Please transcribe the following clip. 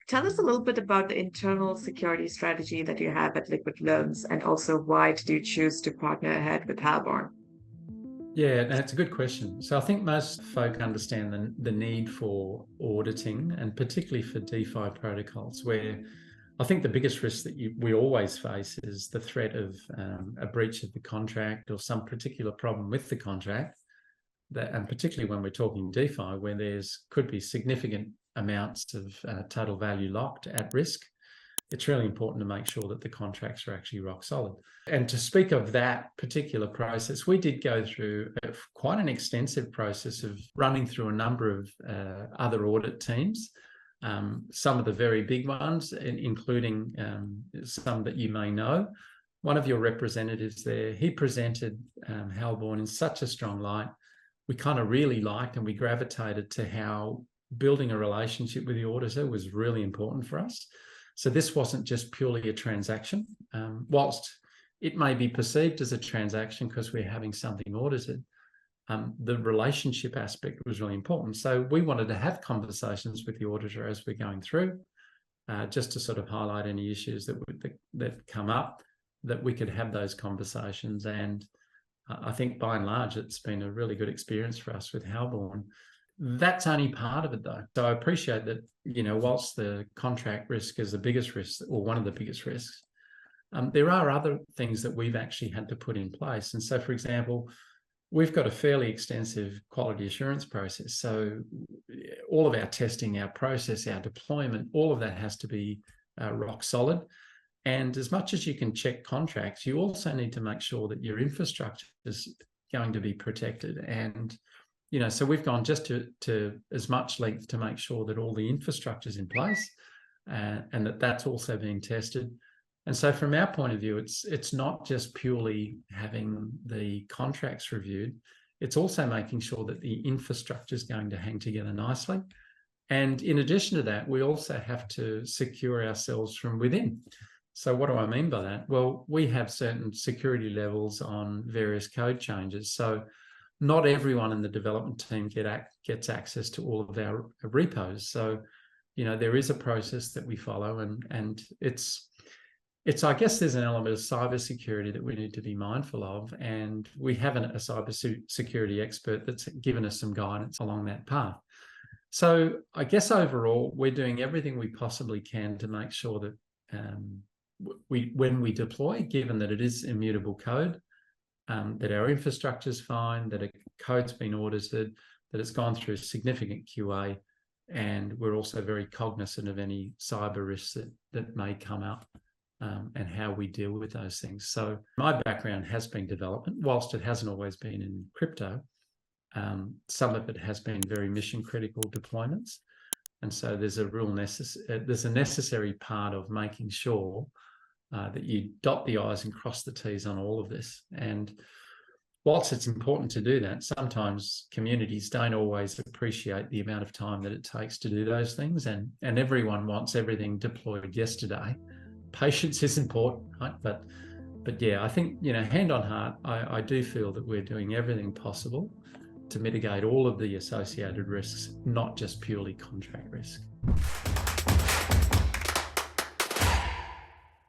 Tell us a little bit about the internal security strategy that you have at Liquid Loans, and also why did you choose to partner ahead with Halborn? Yeah, and it's a good question. So I think most folk understand the need for auditing, and particularly for DeFi protocols, where I think the biggest risk that we always face is the threat of a breach of the contract or some particular problem with the contract. And particularly when we're talking DeFi, where could be significant amounts of total value locked at risk, it's really important to make sure that the contracts are actually rock solid. And to speak of that particular process, we did go through quite an extensive process of running through a number of other audit teams, some of the very big ones, including some that you may know. One of your representatives there, he presented Halborn in such a strong light. We kind of really liked and we gravitated to how building a relationship with the auditor was really important for us. So this wasn't just purely a transaction. Whilst it may be perceived as a transaction because we're having something audited, the relationship aspect was really important. So we wanted to have conversations with the auditor as we're going through, just to sort of highlight any issues that come up, that we could have those conversations. And I think by and large, it's been a really good experience for us with Halborn. That's only part of it, though. So I appreciate that, whilst the contract risk is the biggest risk, or one of the biggest risks, there are other things that we've actually had to put in place. And so, for example, we've got a fairly extensive quality assurance process. So all of our testing, our process, our deployment, all of that has to be rock solid. And as much as you can check contracts, you also need to make sure that your infrastructure is going to be protected. And so we've gone just to as much length to make sure that all the infrastructure is in place, and that's also being tested. And so from our point of view, it's not just purely having the contracts reviewed, it's also making sure that the infrastructure is going to hang together nicely. And in addition to that, we also have to secure ourselves from within. So what do I mean by that? Well, we have certain security levels on various code changes. So not everyone in the development team gets access to all of our repos. So, there is a process that we follow, and it's I guess there's an element of cybersecurity that we need to be mindful of, and we have a cybersecurity expert that's given us some guidance along that path. So I guess overall, we're doing everything we possibly can to make sure that when we deploy, given that it is immutable code, that our infrastructure is fine, that a code's been audited, that it's gone through significant QA, and we're also very cognizant of any cyber risks that may come up, and how we deal with those things. So my background has been development, whilst it hasn't always been in crypto. Some of it has been very mission critical deployments, and so there's a necessary part of making sure that you dot the I's and cross the T's on all of this. And whilst it's important to do that, sometimes communities don't always appreciate the amount of time that it takes to do those things, and everyone wants everything deployed yesterday. Patience is important, right? But yeah, I think, hand on heart, I do feel that we're doing everything possible to mitigate all of the associated risks, not just purely contract risk.